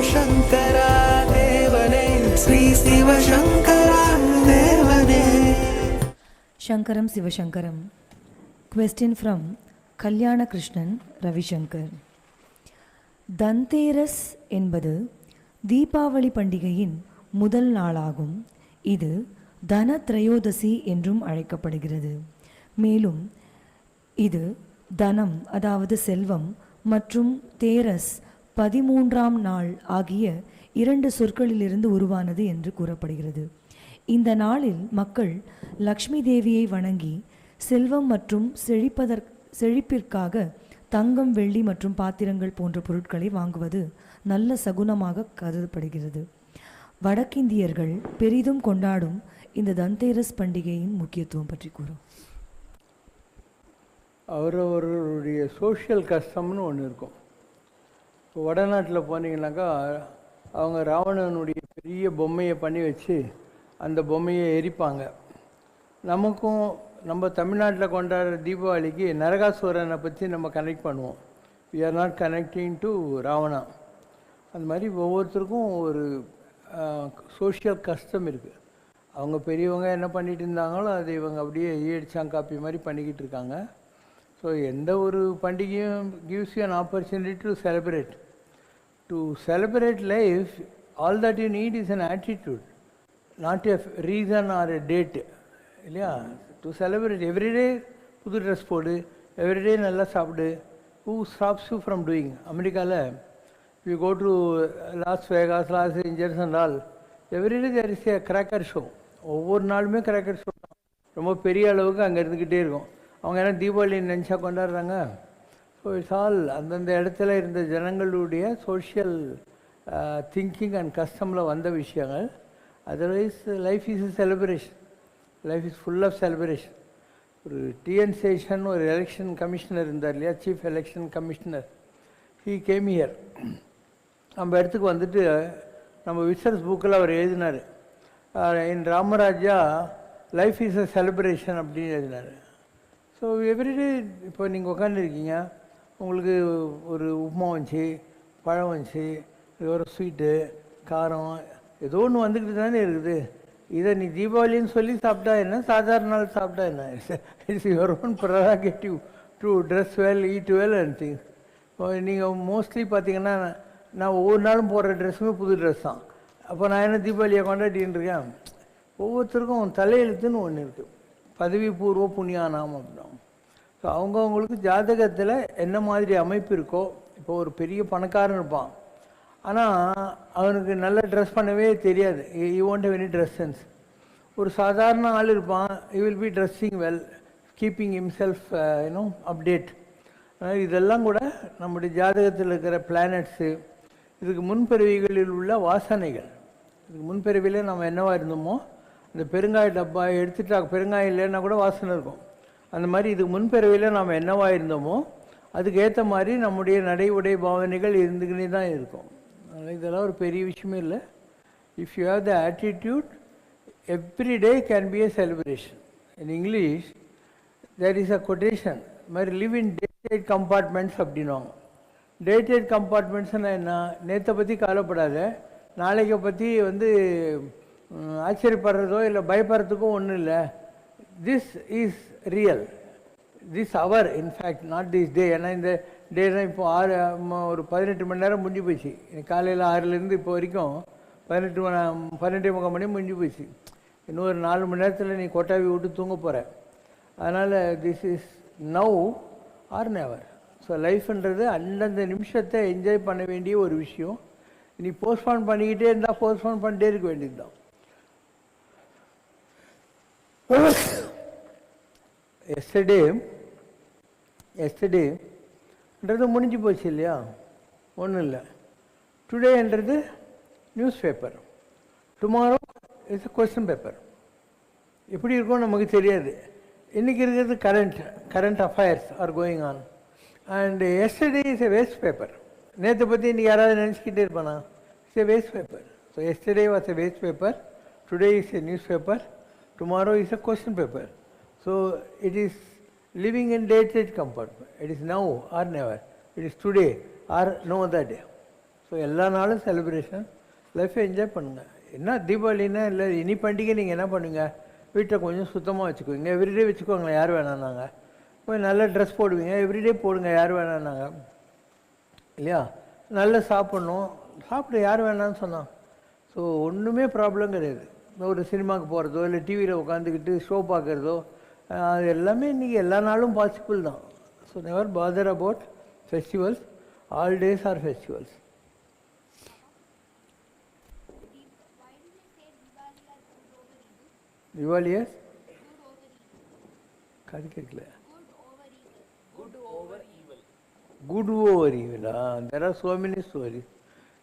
சிவசங்கரா தேவனே ஸ்ரீ சிவசங்கரா தேவனே. சங்கரம் சிவசங்கரம். Question from கல்யாண கிருஷ்ணன் ரவிசங்கர். தந்தேரஸ் என்பது தீபாவளி பண்டிகையின் முதல் நாளாகும். இது தனத்ரயோதசி என்றும் அழைக்கப்படுகிறது. மேலும் இது தனம் அதாவது செல்வம் மற்றும் தேரஸ் 13ஆம் நாள் ஆகிய 2 சொற்களிலிருந்து உருவானது என்று கூறப்படுகிறது. இந்த நாளில் மக்கள் லக்ஷ்மி தேவியை வணங்கி செல்வம் மற்றும் செழிப்பிற்காக தங்கம், வெள்ளி மற்றும் பாத்திரங்கள் போன்ற பொருட்களை வாங்குவது நல்ல சகுனமாக கருதப்படுகிறது. வடக்கிந்தியர்கள் பெரிதும் கொண்டாடும் இந்த தந்தேரஸ் பண்டிகையின் முக்கியத்துவம் பற்றி கூறும். அவரவர்களுடைய சோஷியல் கஸ்டம்னு ஒன்று இருக்கும். இப்போ வடநாட்டில் போனீங்கன்னாக்கா அவங்க ராவணனுடைய பெரிய பொம்மையை பண்ணி வச்சு அந்த பொம்மையை எரிப்பாங்க. நமக்கும் நம்ம தமிழ்நாட்டில் கொண்டாடுற தீபாவளிக்கு நரகாசுரனை பற்றி நம்ம கனெக்ட் பண்ணுவோம். We are not connecting to Ravana. அந்த மாதிரி ஒவ்வொருத்தருக்கும் ஒரு சோஷியல் கஸ்டம் இருக்குது. அவங்க பெரியவங்க என்ன பண்ணிகிட்டு இருந்தாங்களோ அதை இவங்க அப்படியே ஈடிச்சாங்க காப்பி மாதிரி பண்ணிக்கிட்டு இருக்காங்க. ஸோ எந்த ஒரு பண்டிகையும் gives you an opportunity to celebrate. To celebrate life, all that you need is an attitude, not a reason or a date. இல்லையா? To celebrate every day புது ட்ரெஸ் போடு, எவ்ரிடே நல்லா சாப்பிடு. Who stops you from doing? அமெரிக்காவில் you go to Las Vegas, Los Angeles and all, every day there is a cracker show. ஒவ்வொரு நாளுமே cracker show தான். ரொம்ப பெரிய அளவுக்கு அங்கே இருந்துக்கிட்டே இருக்கும். அவங்க என்ன தீபாவளி நினச்சா கொண்டாடுறாங்க. ஸோ இட்ஸ் ஆல் அந்தந்த இடத்துல இருந்த ஜனங்களுடைய சோஷியல் திங்கிங் அண்ட் கஸ்டமில் வந்த விஷயங்கள். Otherwise life is a celebration. Life is full of celebration. ஒரு டிஎன் சேஷன் ஒரு எலெக்ஷன் கமிஷனர் இருந்தார் இல்லையா, chief election commissioner. He came here. நம்ம இடத்துக்கு வந்துட்டு நம்ம விசர்ஸ் புக்கில் அவர் எழுதினார், in Ramaraja life is a celebration அப்படின்னு எழுதினார். ஸோ எவ்ரிடே இப்போ நீங்கள் உட்காந்துருக்கீங்க, உங்களுக்கு ஒரு உப்புமா வந்துச்சு, பழம் வந்துச்சு, ஒரு ஸ்வீட்டு, காரம், ஏதோ ஒன்று வந்துக்கிட்டு தானே இருக்குது. இதை நீ தீபாவளின்னு சொல்லி சாப்பிட்டா என்ன, சாதாரண நாள் சாப்பிட்டா என்ன? It's your own prerogative to dress well, eat well and things. இப்போ நீங்கள் மோஸ்ட்லி பார்த்தீங்கன்னா நான் ஒவ்வொரு நாளும் போடுற ட்ரெஸ்ஸுமே புது ட்ரெஸ் தான். அப்போ நான் என்ன தீபாவளியை கொண்டாடின்னு இருக்கேன்? ஒவ்வொருத்தருக்கும் தலையெழுத்துன்னு ஒன்று இருக்குது, பதவி பூர்வ புண்ணியானாம் அப்படின்னா. ஸோ அவங்கவுங்களுக்கு ஜாதகத்தில் என்ன மாதிரி அமைப்பு இருக்கோ. இப்போ ஒரு பெரிய பணக்காரன் இருப்பான், ஆனால் அவனுக்கு நல்ல ட்ரெஸ் பண்ணவே தெரியாது, you want have any dress sense. ஒரு சாதாரண ஆள் இருப்பான், you will be dressing well, keeping himself you know update. இதெல்லாம் கூட நம்முடைய ஜாதகத்தில் இருக்கிற பிளானட்ஸு, இதுக்கு முன்பிறவிகளில் உள்ள வாசனைகள். இதுக்கு முன்பிறவியில் நம்ம என்னவா இருந்தோமோ, இந்த பெருங்காய டப்பா எடுத்துட்டா பெருங்காயம் இல்லைன்னா கூட வாசனை இருக்கும். அந்த மாதிரி இதுக்கு முன்பிறவியில் நாம் என்னவாக இருந்தோமோ அதுக்கு ஏற்ற மாதிரி நம்முடைய நடை உடை பாவனைகள் இருந்துக்கினே தான் இருக்கும். இதெல்லாம் ஒரு பெரிய விஷயமே இல்லை. If you have the attitude, every day can be a celebration. In English there is a quotation மாதிரி, லிவ் இன் டேட்டட் கம்பார்ட்மெண்ட்ஸ் அப்படின்வாங்க. டேட்டட் கம்பார்ட்மெண்ட்ஸ்னால் என்ன? நேற்றை பற்றி கவலைப்படாத, நாளைக்கை பற்றி ஆச்சரியப்படுறதோ இல்லை பயப்படுறதுக்கோ ஒன்றும் இல்லை. This is real, this hour in fact not this day. ஏன்னா இந்த டே தான் இப்போ ஒரு 18 மணி நேரம் முடிஞ்சு போச்சு. காலையில் 6லேருந்து இப்போ வரைக்கும் 12:30 மணி முடிஞ்சு போச்சு. இன்னும் ஒரு 4 மணி நேரத்தில் நீ கொட்டாவி விட்டு தூங்க போகிற. அதனால் this is now or never. So லைஃப்ன்றது அந்தந்த நிமிஷத்தை என்ஜாய் பண்ண வேண்டிய ஒரு விஷயம். நீ போஸ்ட்போன் பண்ணிக்கிட்டே இருந்தால் போஸ்ட்போன் பண்ணிட்டே இருக்க வேண்டியது தான். எஸ்டர்டேன்றது முடிஞ்சு போச்சு இல்லையா, ஒன்றும் இல்லை. டுடேன்றது news paper, tomorrow is a question paper. எப்படி இருக்கும் நமக்கு தெரியாது. இன்றைக்கி இருக்கிறது current affairs are going on. And yesterday is a waste paper. நேற்றை பற்றி இன்றைக்கி யாராவது நினச்சிக்கிட்டே இருப்பானா? It's a waste paper. So yesterday was a waste paper, today is a news paper, tomorrow is a question paper. So it is living in dated compartment. It is now or never. It is today or no other day. So எல்லா நாளும் celebration, லைஃப்பை enjoy பண்ணுங்கள். என்ன தீபாவளின்னா இல்லை இனி பண்டிகை நீங்கள் என்ன பண்ணுங்க, வீட்டை கொஞ்சம் சுத்தமாக வச்சுக்குவீங்க, எவ்ரிடே வச்சுக்கோங்களேன், யார் வேணான்னாங்க. போய் நல்ல ட்ரெஸ் போடுவீங்க, எவ்ரிடே போடுங்க, யார் வேணான்னாங்க இல்லையா. நல்லா சாப்பிட்ணும், சாப்பிட யார் வேணான்னு சொன்னான். ஸோ ஒன்றுமே ப்ராப்ளம் கிடையாது. ஒரு சினிமாவுக்கு போகிறதோ இல்லை டிவியில் உட்காந்துக்கிட்டு ஷோ பார்க்குறதோ அது எல்லாமே இன்றைக்கி எல்லா நாளும் பாசிபிள் தான். So never bother about festivals, all days are festivals. Diwali is காது கேட்கல. Good over evil. There are so many stories.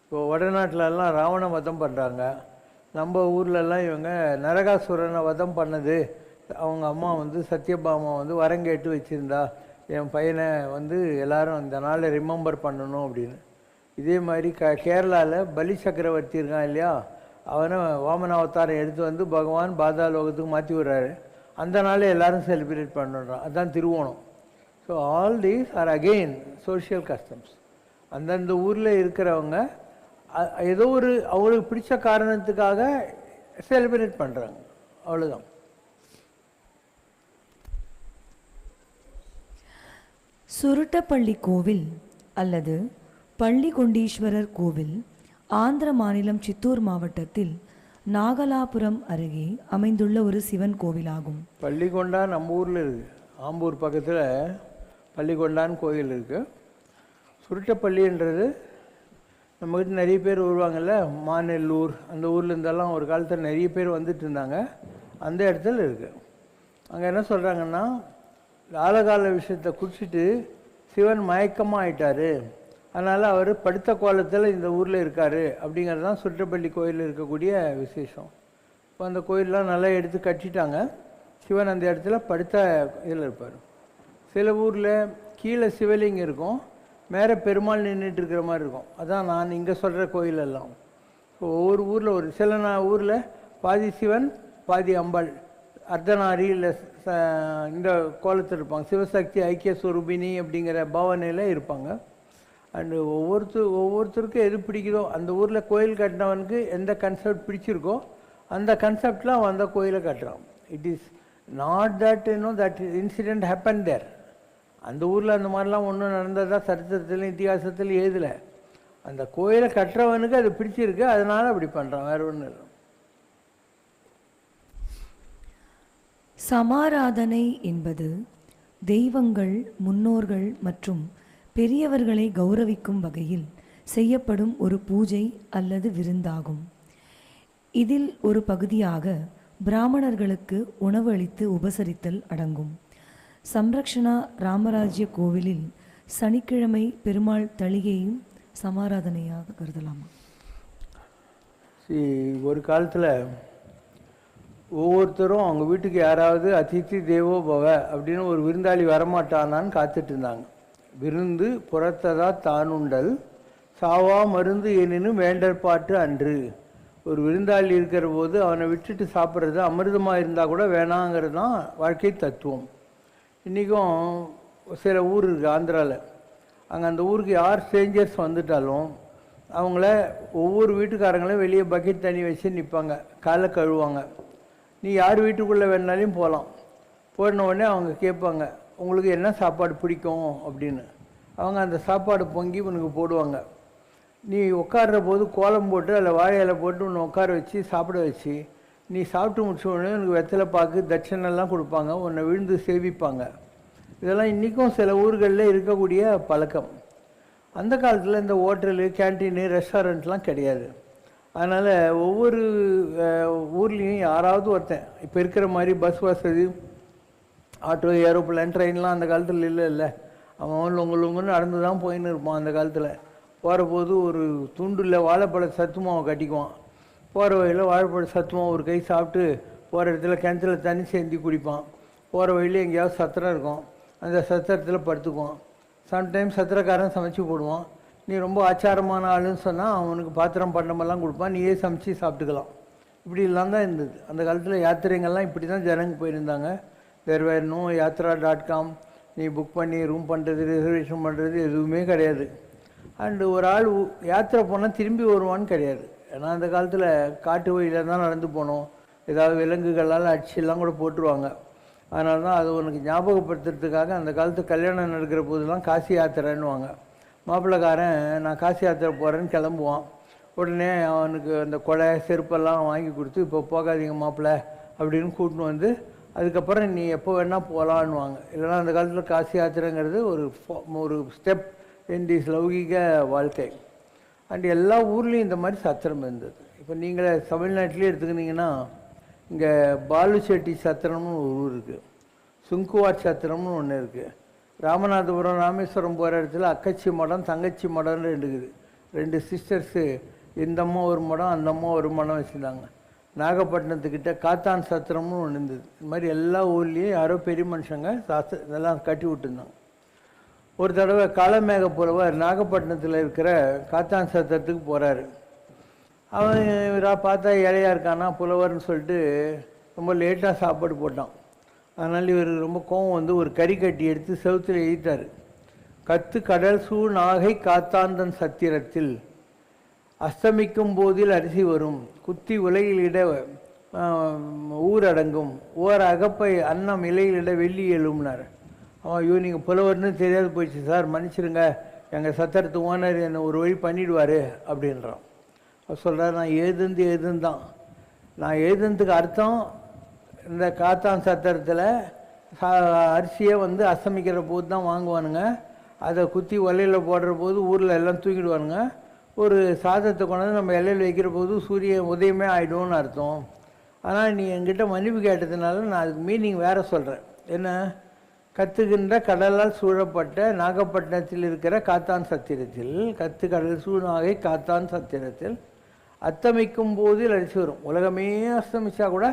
இப்போ வடநாட்டிலலாம் ராவண வதம் பண்ணுறாங்க, நம்ம ஊர்லெலாம் இவங்க நரகாசுரனை வதம் பண்ணது. அவங்க அம்மா வந்து சத்யபாமா வந்து வரங்கேட்டு வச்சுருந்தா, என் பையனை வந்து எல்லாரும் அந்த நாளை ரிமெம்பர் பண்ணணும் அப்படின்னு. இதே மாதிரி கேரளாவில் பலி சக்கரவர்த்தி இருக்கான் இல்லையா, அவனை வாமன அவதாரம் எடுத்து வந்து பகவான் பாதாளோகத்துக்கு மாற்றி விடுறாரு. அந்த நாளை எல்லாரும் செலிப்ரேட் பண்ணுறான், அதுதான் Thiruvonam. So all these are again social customs. அந்தந்த ஊரில் இருக்கிறவங்க ஏதோ ஒரு அவங்களுக்கு பிடிச்ச காரணத்துக்காக செலிப்ரேட் பண்ணுறாங்க, அவ்வளோதான். சுருட்டப்பள்ளி கோவில் அல்லது பள்ளிகொண்டீஸ்வரர் கோவில் ஆந்திர மாநிலம் சித்தூர் மாவட்டத்தில் நாகலாபுரம் அருகே அமைந்துள்ள ஒரு சிவன் கோவிலாகும். பள்ளிகொண்டா நம்ம ஊரில் இருக்குது, ஆம்பூர் பக்கத்தில் பள்ளிகொண்டான்னு கோயில் இருக்குது. சுருட்டப்பள்ளின்றது நம்மக்கிட்ட நிறைய பேர் வருவாங்கள்ல, மாநெல்லூர் அந்த ஊர்லேருந்தெல்லாம் ஒரு காலத்தில் நிறைய பேர் வந்துட்டு இருந்தாங்க. அந்த இடத்துல இருக்குது. அங்கே என்ன சொல்கிறாங்கன்னா, ஆழகால விஷயத்தை குடிச்சிட்டு சிவன் மயக்கமாக ஆயிட்டார், அதனால் அவர் படுத்த கோலத்தில் இந்த ஊரில் இருக்கார் அப்படிங்கிறது தான் சுருட்டப்பள்ளி கோயிலில் இருக்கக்கூடிய விசேஷம். இப்போ அந்த கோயிலெலாம் நல்லா எடுத்து கட்டிட்டாங்க. சிவன் அந்த இடத்துல படுத்த இதில் இருப்பார். சில ஊரில் கீழே சிவலிங்கம் இருக்கும், மேலே பெருமாள் நின்றுட்டு இருக்கிற மாதிரி இருக்கும். அதான் நான் இங்கே சொல்கிற கோயிலெல்லாம். ஒவ்வொரு ஊரில் ஒரு சில ஊரில் பாதி சிவன் பாதி அம்பாள் அர்த்தநாரி இல்லை இந்த கோலத்தில் இருப்பாங்க. சிவசக்தி ஐக்கிய ஸ்வரூபினி அப்படிங்கிற பாவனையில் இருப்பாங்க. அண்டு ஒவ்வொருத்தருக்கும் எது பிடிக்குதோ, அந்த ஊரில் கோயில் கட்டினவனுக்கு எந்த கன்செப்ட் பிடிச்சிருக்கோ அந்த கன்செப்டில் அவன் அந்த கோயிலை கட்டுறான். It is not that that incident happen there. அந்த ஊரில் அந்த மாதிரிலாம் ஒன்றும் நடந்ததா சரித்திரத்திலும் இத்திகாசத்திலும் ஏதில். அந்த கோயிலை கட்டுறவனுக்கு அது பிடிச்சிருக்கு, அதனால் அப்படி பண்ணுறான், வேறு ஒன்றும் இல்லை. சமாராதனை என்பது தெய்வங்கள், முன்னோர்கள் மற்றும் பெரியவர்களை கௌரவிக்கும் வகையில் செய்யப்படும் ஒரு பூஜை அல்லது விருந்தாகும். இதில் ஒரு பகுதியாக பிராமணர்களுக்கு உணவு அளித்து உபசரித்தல் அடங்கும். சம்ரக்ஷணா ராமராஜ்ய கோவிலில் சனிக்கிழமை பெருமாள் தளிகையும் சமாராதனையாக கருதலாமா? ஒரு காலத்தில் ஒவ்வொருத்தரும் அவங்க வீட்டுக்கு யாராவது அதித்தி தேவோ பவ அப்படின்னு ஒரு விருந்தாளி வரமாட்டானான்னு காத்துட்டு இருந்தாங்க. விருந்து புறத்ததா தானுண்டல் சாவா மருந்து எனினும் வேண்டற்பாட்டு அன்று. ஒரு விருந்தாளி இருக்கிற போது அவனை விட்டுட்டு சாப்பிட்றது அமிர்தமாக இருந்தால் கூட வேணாங்கிறது தான் வாழ்க்கை தத்துவம். இன்றைக்கும் சில ஊர் இருக்குது ஆந்திராவில். அங்கே அந்த ஊருக்கு யார் ஸ்ட்ரேஞ்சர்ஸ் வந்துட்டாலும் அவங்கள ஒவ்வொரு வீட்டுக்காரங்களும் வெளியே பக்கெட் தண்ணி வச்சு நிற்பாங்க, காலை கழுவாங்க. நீ யார் வீட்டுக்குள்ளே வேணாலையும் போகலாம். போன உடனே அவங்க கேட்பாங்க, உங்களுக்கு என்ன சாப்பாடு பிடிக்கும் அப்படின்னு. அவங்க அந்த சாப்பாடு பொங்கி உனக்கு போடுவாங்க. நீ உட்கார்ற போது கோலம் போட்டு அதில் வாழை இலை போட்டு உன்னை உட்கார வச்சு சாப்பிட வச்சு, நீ சாப்பிட்டு முடிச்ச உடனே உனக்கு வெத்தலை பாக்கு தட்சணெல்லாம் கொடுப்பாங்க, உன்னை விழுந்து சேவிப்பாங்க. இதெல்லாம் இன்றைக்கும் சில ஊர்களில் இருக்கக்கூடிய பழக்கம். அந்த காலத்தில் இந்த ஹோட்டலு, கேன்டீனு, ரெஸ்டாரண்ட்லாம் கிடையாது. அதனால் ஒவ்வொரு ஊர்லேயும் யாராவது ஒருத்தன் இப்போ இருக்கிற மாதிரி பஸ் வசதி, ஆட்டோ, ஏரோப்ளேன், ட்ரெயின்லாம் அந்த காலத்தில் இல்லை. அவன் உங்களுன்னு நடந்து தான் போயின்னு இருப்பான். அந்த காலத்தில் போகிற போது ஒரு துண்டில் வாழைப்பழ சத்துமாவை கட்டிக்குவான். போகிற வழியில் வாழைப்பழ சத்துமாவை ஒரு கை சாப்பிட்டு போகிற இடத்துல கிணத்துல தண்ணி சேர்ந்து குடிப்பான். போகிற வழியில் எங்கேயாவது சத்திரம் இருக்கும், அந்த சத்திரத்தில் படுத்துக்குவான். சம்டைம்ஸ் சத்திரக்காரன் சமைச்சு போடுவான். நீ ரொம்ப ஆச்சாரமான ஆளுன்னு சொன்னால் அவனுக்கு பாத்திரம் பண்டமெல்லாம் கொடுப்பான், நீயே சமைச்சு சாப்பிட்டுக்கலாம். இப்படிலாம் தான் இருந்தது அந்த காலத்தில். யாத்திரைங்கள்லாம் இப்படி தான் ஜனங்க போயிருந்தாங்க. தேர் வேர் நோ யாத்ரா.com. நீ புக் பண்ணி ரூம் பண்ணுறது, ரிசர்வேஷன் பண்ணுறது எதுவுமே கிடையாது. அண்டு ஒரு ஆள் யாத்திரை போனால் திரும்பி வருவான்னு கிடையாது. ஏன்னா அந்த காலத்தில் காட்டு வழியில் தான் நடந்து போனோம். ஏதாவது விலங்குகளால் அடிச்செல்லாம் கூட போட்டுருவாங்க. அதனால தான் அது உனக்கு ஞாபகப்படுத்துறதுக்காக அந்த காலத்து கல்யாணம் நடக்கிற போதெல்லாம் காசி யாத்திரைன்னுவாங்க. மாப்பிள்ளைக்காரன் நான் காசி யாத்திரை போகிறேன்னு கிளம்புவான். உடனே அவனுக்கு அந்த கொடை செருப்பெல்லாம் வாங்கி கொடுத்து இப்போ போகாதீங்க மாப்பிள்ளை அப்படின்னு கூட்டின்னு வந்து அதுக்கப்புறம் நீ எப்போ வேணால் போகலான்னுவாங்க. இல்லைன்னா அந்த காலத்தில் காசி யாத்திரைங்கிறது ஒரு ஸ்டெப் இன் திஸ் லௌகிக வாழ்க்கை. அண்ட் எல்லா ஊர்லேயும் இந்த மாதிரி சத்திரம் இருந்தது. இப்போ நீங்களே தமிழ்நாட்டிலே எடுத்துக்கிட்டிங்கன்னா இங்கே பாலுச்செட்டி சத்திரம்னு ஒரு ஊர் இருக்குது, சுங்குவாட் சத்திரம்னு ஒன்று இருக்குது. ராமநாதபுரம் ராமேஸ்வரம் போகிற இடத்துல அக்கச்சி மடம் தங்கச்சி மடம்னு இருக்குது. 2 சிஸ்டர்ஸு, இந்த அம்மா ஒரு மடம் அந்த அம்மா ஒரு மடம் வச்சுருந்தாங்க. நாகப்பட்டினத்துக்கிட்ட காத்தான் சத்திரம்னு ஒன்று இருந்தது. இந்த மாதிரி எல்லா ஊர்லேயும் யாரோ பெரிய மனுஷங்க இதெல்லாம் கட்டி விட்டுருந்தாங்க. ஒரு தடவை காலமேக புலவர் நாகப்பட்டினத்தில் இருக்கிற காத்தான் சத்திரத்துக்கு போகிறாரு. அவன் பார்த்தா இலையா இருக்கானா புலவர்னு சொல்லிட்டு ரொம்ப லேட்டாக சாப்பாடு போட்டான். அதனால் இவர் ரொம்ப கோவம் வந்து ஒரு கறி கட்டி எடுத்து செவுத்தில் எழுதிட்டார். கத்து கடல் சூழ் நாகை காத்தாந்தன் சத்திரத்தில் அஸ்தமிக்கும் போதில் அரிசி வரும், குத்தி உலகிலிட ஊரடங்கும், ஓர் அகப்பை அன்னம் இலையிலிட வெள்ளி எழும்னார். அவன் ஐயோ நீங்கள் புலவர்னு தெரியாது போயிடுச்சு சார், மன்னிச்சிருங்க, எங்கள் சத்திரத்து ஓனர் என்னை ஒரு வழி பண்ணிவிடுவார் அப்படின்றான். அவர் சொல்கிறார் நான் எழுதுன்னு தான். நான் எழுதுனதுக்கு அர்த்தம் இந்த காத்தான் சத்திரத்தில் அரிசியை வந்து அஸ்தமிக்கிற போது தான் வாங்குவானுங்க. அதை குத்தி ஒலையில் போடுற போது ஊரில் எல்லாம் தூக்கிடுவானுங்க. ஒரு சாதத்தை கொண்டாந்து நம்ம இலையில் வைக்கிற போது சூரியன் உதயமே ஆகிடும்னு அர்த்தம். ஆனால் நீ என்கிட்ட மன்னிப்பு கேட்டதுனால நான் அதுக்கு மீனிங் வேறு சொல்கிறேன். என்ன, கத்துகின்ற கடலால் சூழப்பட்ட நாகப்பட்டினத்தில் இருக்கிற காத்தான் சத்திரத்தில், கத்து கடல் சூழ்நாகை காத்தான் சத்திரத்தில் அத்தமிக்கும் போதில் அரிசி வரும். உலகமே அஸ்தமிச்சா கூட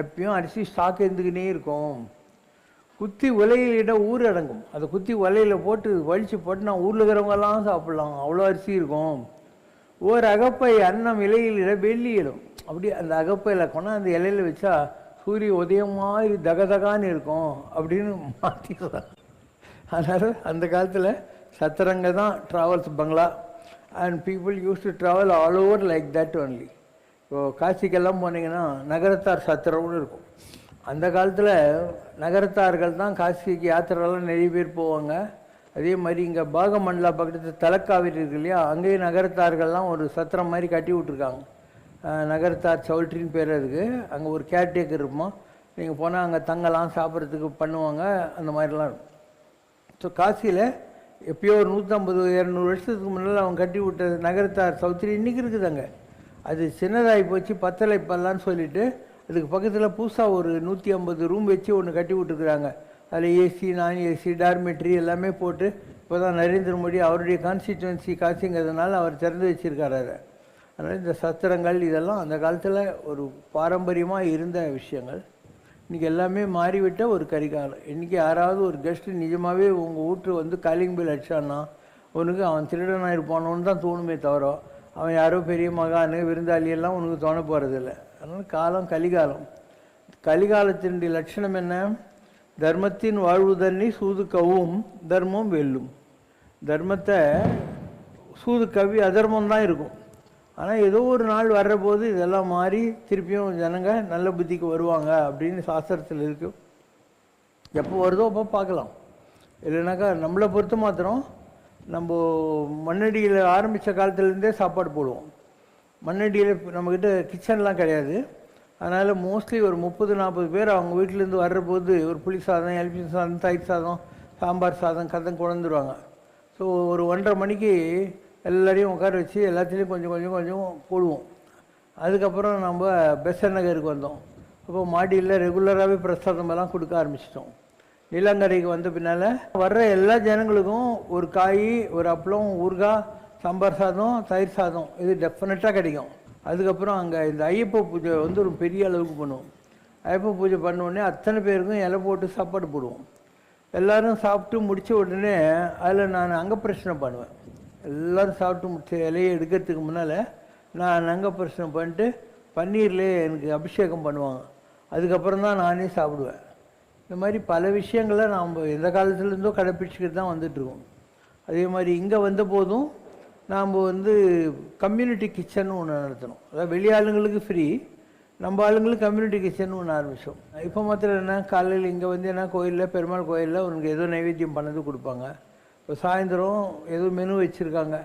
எப்பயும் அரிசி ஸ்டாக் இருந்துக்கினே இருக்கும். குத்தி உலையிலிட ஊர் அடங்கும். அதை குத்தி உலையில் போட்டு வலிச்சு போட்டு நான் ஊரில் இருக்கிறவங்கெல்லாம் சாப்பிட்லாம், அவ்வளோ அரிசி இருக்கும். ஓர் அகப்பை அன்னம் இலையிலிட வெள்ளி இடும். அப்படி அந்த அகப்பையில் கொண்டா அந்த இலையில் வச்சா சூரிய உதயம் மாதிரி தகதகான்னு இருக்கும் அப்படின்னு மாற்றிக்கலாம். அதனால் அந்த காலத்தில் சத்திரங்க தான் ட்ராவல்ஸ் பங்களா. And people use to travel all over like that only. இப்போது காசிக்கெல்லாம் போனீங்கன்னா நகரத்தார் சத்திரம்னு இருக்கும். அந்த காலத்தில் நகரத்தார்கள் தான் காசிக்கு யாத்திரெல்லாம் நிறைய பேர் போவாங்க. அதே மாதிரி இங்கே பாகமண்டலா பக்கத்தில் தலைக்காவிரி இருக்கு இல்லையா, அங்கேயும் நகரத்தார்கள்லாம் ஒரு சத்திரம் மாதிரி கட்டி விட்ருக்காங்க. நகரத்தார் சவுல்ட்ரின்னு பேர் அதுக்கு. அங்கே ஒரு கேர்டேக்கர் இருப்போம். நீங்கள் போனால் அங்கே தங்கலாம் சாப்பிட்றதுக்கு பண்ணுவாங்க, அந்த மாதிரிலாம் இருக்கும். ஸோ காசியில் எப்பயோ ஒரு 150-200 வருஷத்துக்கு முன்னால் அவங்க கட்டி விட்ட நகரத்தார் சவுத்ரி இன்றைக்கி இருக்குதுங்க. அது சின்னதாகி போச்சு, பத்தலை பல்லான்னு சொல்லிவிட்டு அதுக்கு பக்கத்தில் புதுசாக ஒரு 150 ரூம் வச்சு ஒன்று கட்டி விட்டுருக்குறாங்க. அதில் ஏசி, நான் ஏசி, டார்மெட்ரி எல்லாமே போட்டு இப்போ தான் நரேந்திர மோடி அவருடைய கான்ஸ்டிட்யூன்சி காசிங்கிறதுனால அவர் திறந்து வச்சுருக்காரு அதை. அதனால் இந்த சத்திரங்கள் இதெல்லாம் அந்த காலத்தில் ஒரு பாரம்பரியமாக இருந்த விஷயங்கள். இன்றைக்கி எல்லாமே மாறிவிட்ட ஒரு கரிகாலம். இன்றைக்கி யாராவது ஒரு கெஸ்ட்டு நிஜமாகவே உங்கள் வீட்டு வந்து காலிங் பில் அடித்தான்னா உனக்கு அவன் திருடனாக இருப்பானோன்னு தான் தோணுமே தவிர அவன் யாரோ பெரிய மகானு விருந்தாளியெல்லாம் உனக்கு தோண போகிறதில்ல. அதனால் காலம் கலிகாலம். கலிகாலத்தினுடைய லட்சணம் என்ன? தர்மத்தின் வாழ்வுதன்னி சூது கவும் தர்மம் வெல்லும். தர்மத்தை சூது கவி அதர்மம் தான் இருக்கும். ஆனால் ஏதோ ஒரு நாள் வர்ற போது இதெல்லாம் மாறி திருப்பியும் ஜனங்க நல்ல புத்திக்கு வருவாங்க அப்படின்னு சாஸ்திரத்தில் இருக்குது. எப்போ வருதோ அப்போ பார்க்கலாம். இல்லைனாக்கா நம்மளை பொறுத்த மாத்திரம் நம்ம மண்ணடியில் ஆரம்பித்த காலத்துலேருந்தே சாப்பாடு போடுவோம். மண்ணடியில் நம்மக்கிட்ட கிச்சன்லாம் கிடையாது. அதனால் மோஸ்ட்லி ஒரு 30-40 பேர் அவங்க வீட்டிலேருந்து வர்ற போது ஒரு புளி சாதம், எலுமிச்சை சாதம், தயிர் சாதம், சாம்பார் சாதம் கதம் கொண்டுருவாங்க. ஸோ ஒரு 1:30 மணிக்கு எல்லாரையும் உட்கார வச்சு எல்லாத்துலேயும் கொஞ்சம் கொஞ்சம் கொஞ்சம் போடுவோம். அதுக்கப்புறம் நம்ம பெசன் நகருக்கு வந்தோம். அப்போ மாடியில் ரெகுலராகவே பிரசாதமெல்லாம் கொடுக்க ஆரம்பிச்சிட்டோம். நீலாங்கரைக்கு வந்த பின்னால் வர்ற எல்லா ஜனங்களுக்கும் ஒரு காய், ஒரு அப்பளம், ஊறுகாய், சாம்பார் சாதம், தயிர் சாதம் இது டெஃபினட்டாக கிடைக்கும். அதுக்கப்புறம் அங்கே இந்த ஐயப்ப பூஜை வந்து ஒரு பெரிய அளவுக்கு பண்ணுவோம். ஐயப்ப பூஜை பண்ண உடனே அத்தனை பேருக்கும் இலை போட்டு சாப்பாடு போடுவோம். எல்லோரும் சாப்பிட்டு முடித்த உடனே அதில் நான் அங்கே பிரச்சனை பண்ணுவேன். எல்லோரும் சாப்பிட்டு முடிச்ச இலையை எடுக்கிறதுக்கு முன்னால் நான் அங்கே பிரச்சனை பண்ணிட்டு பன்னீர்லேயே எனக்கு அபிஷேகம் பண்ணுவாங்க. அதுக்கப்புறம் தான் நானே சாப்பிடுவேன். இந்த மாதிரி பல விஷயங்களை நாம் எந்த காலத்துலேருந்தோ கடைப்பிடிச்சிக்கிட்டு தான் வந்துட்டுருக்கோம். அதே மாதிரி இங்கே வந்த போதும் நாம் வந்து கம்யூனிட்டி கிச்சன் ஒன்று நடத்தணும். அதாவது வெளி ஆளுங்களுக்கு ஃப்ரீ, நம்ம ஆளுங்களுக்கு கம்யூனிட்டி கிச்சன் ஒன்று ஆரம்பித்தோம். இப்போ மாத்திரம் என்ன, காலையில் இங்கே வந்து என்ன கோயிலில், பெருமாள் கோயிலில் உனக்கு ஏதோ நைவேத்தியம் பண்ணது கொடுப்பாங்க. இப்போ சாயந்தரம் ஏதோ மெனு வச்சுருக்காங்க,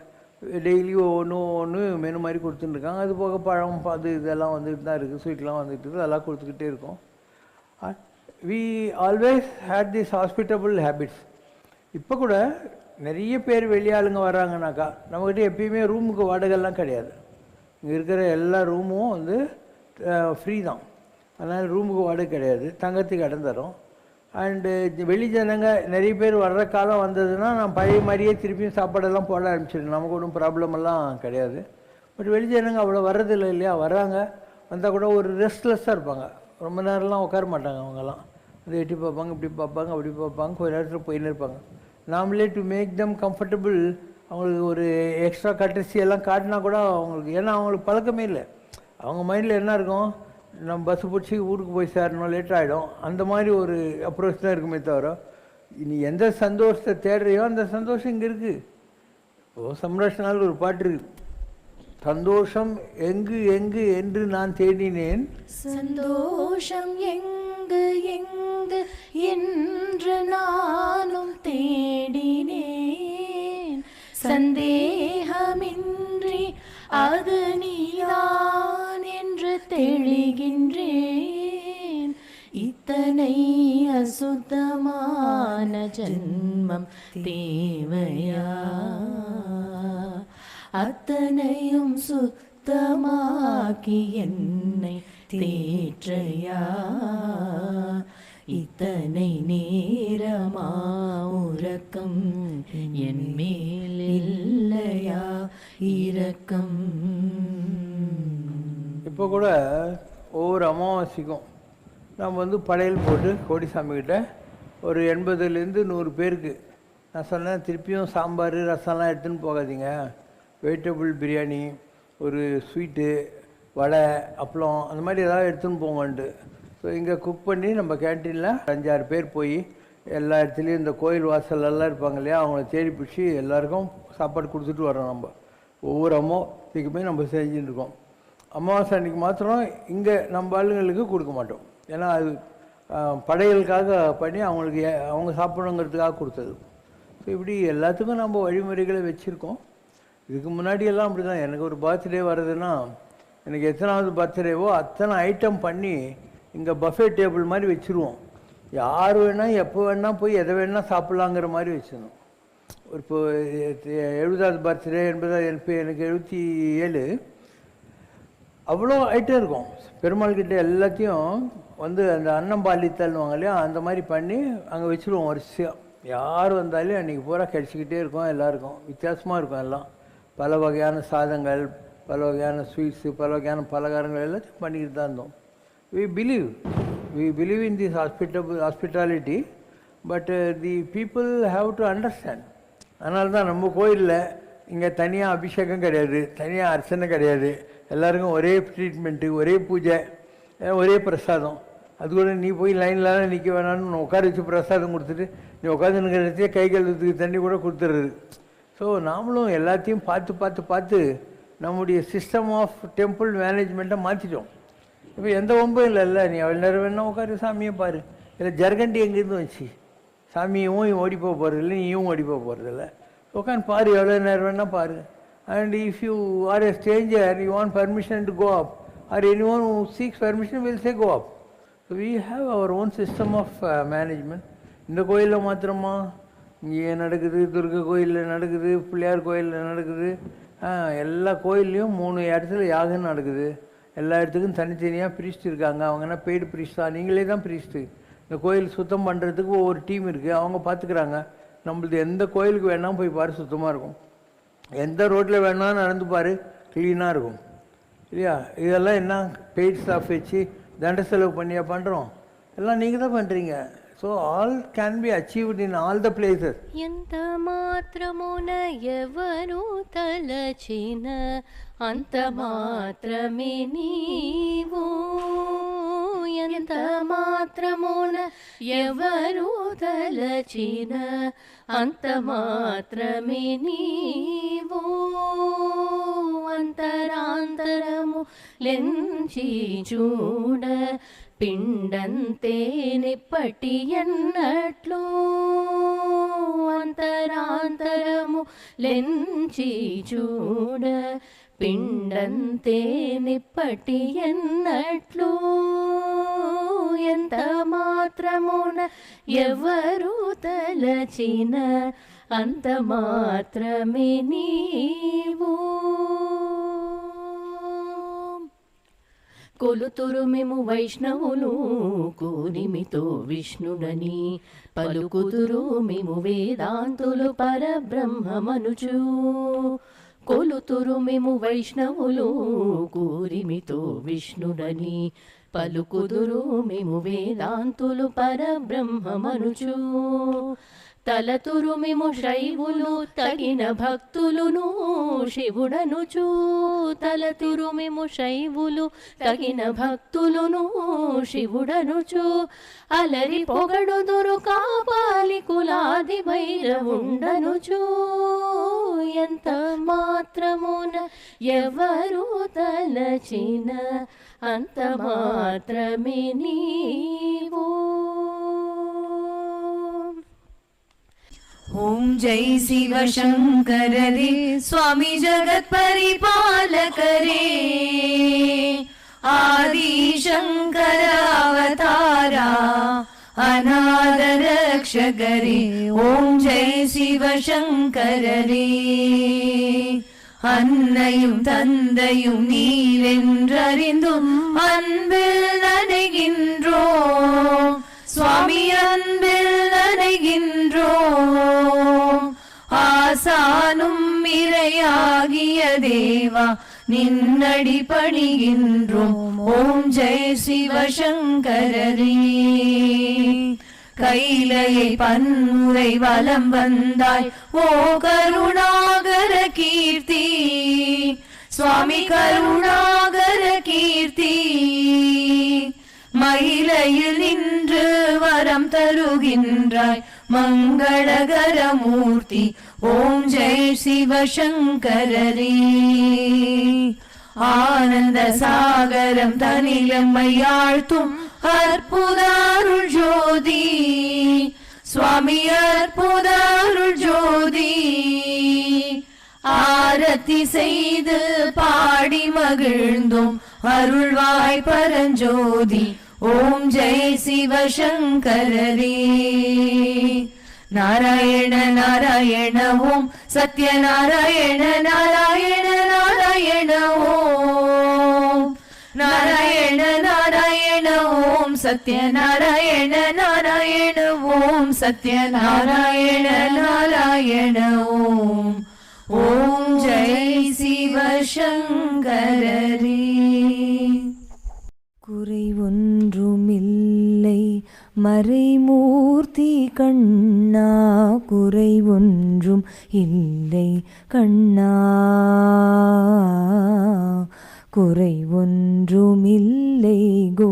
டெய்லி ஒன்று மெனு மாதிரி கொடுத்துட்டுருக்காங்க. அது போக பழம் அது இதெல்லாம் வந்துட்டு தான் இருக்குது, ஸ்வீட்லாம் வந்துட்டு இருக்குது, அதெல்லாம் கொடுத்துக்கிட்டே இருக்கோம். We always had this hospitable habits. இப்போ கூட நிறைய பேர் வெளியாளுங்க வராங்கனாக்கா நம்மக்கிட்ட எப்பயுமே ரூமுக்கு வாடகைலாம் கிடையாது. இங்கே இருக்கிற எல்லா ரூமும் வந்து ஃப்ரீ தான். அதனால் ரூமுக்கு வாடகை கிடையாது, தங்கத்துக்கு இடம் தரோம். அண்டு வெளி ஜனங்க நிறைய பேர் வர்ற காலம் வந்ததுன்னா நான் பழைய மாதிரியே திருப்பியும் சாப்பாடெல்லாம் போட ஆரம்பிச்சிடுறேன். நமக்கு ஒன்றும் ப்ராப்ளமெல்லாம் கிடையாது. பட் வெளி ஜனங்க அவ்வளோ வர்றதில்லை இல்லையா, வராங்க, வந்தால் கூட ஒரு ரெஸ்ட்லெஸ்ஸாக இருப்பாங்க. ரொம்ப நேரம்லாம் உட்கார மாட்டாங்க. அவங்கெல்லாம் வந்து எட்டி பார்ப்பாங்க, இப்படி பார்ப்பாங்க, அப்படி பார்ப்பாங்க, கொஞ்ச நேரத்தில் போயின்னு இருப்பாங்க. நாமளே டு மேக் தம் கம்ஃபர்டபுள் அவங்களுக்கு ஒரு எக்ஸ்ட்ரா கட்டர்சியெல்லாம் காட்டினா கூட அவங்களுக்கு, ஏன்னா அவங்களுக்கு பழக்கமே இல்லை. அவங்க மைண்டில் என்ன இருக்கும், நம்ம பஸ்ஸு பிடிச்சி ஊருக்கு போய் சேரணும், லேட் ஆகிடும், அந்த மாதிரி ஒரு அப்ரோச் தான் இருக்குமே தவிர, நீ எந்த சந்தோஷத்தை தேடுறியோ அந்த சந்தோஷம் இங்கே இருக்குது. இப்போது சம்ராஷ்னால் ஒரு பாட்டு இருக்குது, சந்தோஷம் எங்கு எங்கு என்று நான் தேடினேன், சந்தோஷம் எங்கு எங்கு என்று நானும் தேடினேன், சந்தேகமின்றி அது நீதான் என்று தெளிகின்றேன். இத்தனை அசுத்தமான ஜன்மம் தேவையா, அத்தனையும் சுத்தமாக்கி என்னை தேற்றையா, இத்தனை நேரமா உறக்கம் என் மேல் இல்லையா இரக்கம். இப்போ கூட ஒவ்வொரு அமாவாசைக்கும் நம்ம வந்து படையல் போட்டு கோடிசாமிக்கிட்ட ஒரு 80லேருந்து 100 பேருக்கு நான் சொன்னேன், திருப்பியும் சாம்பார் ரசம்லாம் எடுத்துன்னு போகாதீங்க, வெஜிடபிள் பிரியாணி, ஒரு ஸ்வீட்டு, வடை, அப்பளம், அந்த மாதிரி ஏதாவது எடுத்துன்னு போங்கன்ட்டு. ஸோ இங்கே குக் பண்ணி நம்ம கேன்டீனில் 5-6 பேர் போய் எல்லா இடத்துலையும் இந்த கோயில் வாசலெல்லாம் இருப்பாங்க இல்லையா, அவங்கள தேடி பிடிச்சி எல்லாருக்கும் சாப்பாடு கொடுத்துட்டு வரோம். நம்ம ஒவ்வொரு அமாவாசைக்குமே நம்ம செஞ்சுட்டு இருக்கோம். அமாவாசை அன்றைக்கி மாத்திரம் இங்கே நம்ம ஆளுங்களுக்கு கொடுக்க மாட்டோம். ஏன்னா அது படையலுக்காக பண்ணி அவங்களுக்கு அவங்க சாப்பிடணுங்கிறதுக்காக கொடுத்தது. ஸோ இப்படி எல்லாத்துக்கும் நம்ம வழிமுறைகளை வச்சுருக்கோம். இதுக்கு முன்னாடியெல்லாம் அப்படி தான். எனக்கு ஒரு பர்த்டே வருதுன்னா எனக்கு எத்தனாவது பர்த்டேவோ அத்தனை ஐட்டம் பண்ணி இங்கே பஃபே டேபிள் மாதிரி வச்சுருவோம். யார் வேணால் எப்போ வேணால் போய் எதை வேணால் சாப்பிட்லாங்கிற மாதிரி வச்சிடணும். ஒரு இப்போ 70வது பர்த்டே 80வது, எனக்கு 77, அவ்வளோ ஐட்டம் இருக்கும். பெருமாள் கிட்ட எல்லாத்தையும் வந்து அந்த அன்னம்பாலி தள்ளுவாங்க இல்லையா, அந்த மாதிரி பண்ணி அங்கே வச்சுருவோம் வரிசையாக. யார் வந்தாலும் அன்றைக்கி பூரா கிடச்சிக்கிட்டே இருக்கும். எல்லாருக்கும் வித்தியாசமாக இருக்கும். எல்லாம் பல வகையான சாதங்கள், பல வகையான ஸ்வீட்ஸு, பல வகையான பலகாரங்கள் எல்லாத்தையும் பண்ணிக்கிட்டு தான் இருந்தோம். we believe in this hospitality, but the people have to understand. அதனால தான் நம்ம கோயிலில் இங்கே தனியாக அபிஷேகம் கிடையாது, தனியாக அர்ச்சனை கிடையாது. எல்லாருக்கும் ஒரே ட்ரீட்மெண்ட்டு, ஒரே பூஜை, ஒரே பிரசாதம். அது கூட நீ போய் லைன்லாம் நிற்க வேணான்னு உட்கார வச்சு பிரசாதம் கொடுத்துட்டு நீ உட்காந்துனுக்கிறதே கை கழுவுறதுக்கு தண்ணி கூட கொடுத்துறது. ஸோ நாமளும் எல்லாத்தையும் பார்த்து நம்முடைய சிஸ்டம் ஆஃப் டெம்பிள் மேனேஜ்மெண்ட்டை மாற்றிட்டோம். இப்போ எந்த வம்பும் இல்லைல்ல, நீ அவ்வளோ நேரம் வேணால் உட்காரு, சாமியை பாரு. இல்லை ஜர்கண்டி எங்கேருந்து வச்சு சாமியும் ஓடி போக போகிறதில்ல, நீயும் ஓடி போக போகிறதில்ல. உட்காந்து பாரு, எவ்வளோ நேரம் வேணால் பாரு. And if you are a stranger, you want permission to go up, or any one who seeks permission will say go up. So we have our own system of management. இந்த கோயிலில் மாத்திரமா இங்கே நடக்குது, துர்கை கோயிலில் நடக்குது, பிள்ளையார் கோயிலில் நடக்குது, எல்லா கோயில்லையும் 3 இடத்துல யாகம் நடக்குது. எல்லா இடத்துக்கும் தனித்தனியாக ப்ரீஸ்ட் இருக்காங்க. அவங்க என்ன பெய்டு ப்ரீஸ்டா? நீங்களே தான் ப்ரீஸ்ட்டு. இந்த கோயில் சுத்தம் பண்ணுறதுக்கு ஒவ்வொரு டீம் இருக்குது, அவங்க பார்த்துக்குறாங்க. நம்மளது எந்த கோயிலுக்கு வேணால் போய் பாரு, சுத்தமாக இருக்கும். எந்த ரோட்டில் வேணாலும் நடந்து பாரு, க்ளீனாக இருக்கும் இல்லையா? இதெல்லாம் என்ன பெய்ட் ஸ்டாஃப் வச்சு தண்ட செலவு பண்ணியா பண்ணுறோம்? எல்லாம் நீங்கள் தான் பண்ணுறீங்க. So all can be achieved in all the places. ఎంత మాత్రమున ఎవరు తలచిన అంత మాత్రమే నీవు, ఎంత మాత్రమున ఎవరు తలచిన అంత మాత్రమే నీవు అంతరాంతరము లెంచి చూడ పిండంతే నిప్పటి ఎన్నట్లు అంతరాంతరము లెంచి చూడ పిండంతే నిప్పటి ఎన్నట్లు ఎంత మాత్రమున ఎవరు తలచిన అంత మాత్రమే నీవు కొలుతురు మేము వైష్ణవులు కూనిమితో విష్ణుడని పలుకుతురు మేము వేదాంతులు పరబ్రహ్మమనుచు కొలుతురు మేము వైష్ణవులు కూరిమితో విష్ణుడని పలుకుదురు మేము వేదాంతులు పరబ్రహ్మమనుచు తలతురు మేము శైవులు తగిన భక్తులును శివుడనుచు తలతురు మేము శైవులు తగిన భక్తులును శివుడనుచు అలరి పొగడుదురు కాపాలి కులాది భైరవుండనుచు ఎంత మాత్రమున ఎవరు తలచిన అంత మాత్రమే నీవు ओम जय शिव शंकर रे स्वामी जगत परिपालक रे आदि शंकर अवतारा अनाद रक्षक रे ओम जय शिव शंकर रे அன்னையும் தந்தையும் நீரென்றறிந்தும் அன்பில் நனைகின்றோம் சுவாமி அன்பில் நனைகின்றோம் ஆசானும் இறையாகிய தேவா நின்னடி பணிகின்றோம் ஓம் ஜெய சிவசங்கரரே கைலையை பன்முறை வலம் வந்தாய் ஓ கருணாகர கீர்த்தி சுவாமி கருணாகர கீர்த்தி மயிலையில் நின்று வரம் தருகின்றாய் மங்களகர மூர்த்தி ஓம் ஜெய சிவசங்கரரே ஆனந்த சாகரம் தனிலம்மையாழ்த்தும் அற்புத அருள் ஜோதி சுவாமி அற்புத அருள் ஜோதி ஆரத்தி செய்து பாடி மகிழ்ந்தோம் அருள்வாய் பரஞ்சோதி ஓம் ஜெய சிவசங்கரரே நாராயண நாராயண ஓம் சத்யநாராயண நாராயண நாராயண ஓம் நாராயண நாராயண ஓம் சத்யநாராயண நாராயண ஓம் சத்யநாராயண நாராயண ஓம் ஓம் ஜெய சிவசங்கரரே குறை ஒன்றுமில்லை மறைமூர்த்தி கண்ணா குறை ஒன்றும் இல்லை கண்ணா குறை ஒன்றுமில்லை கோ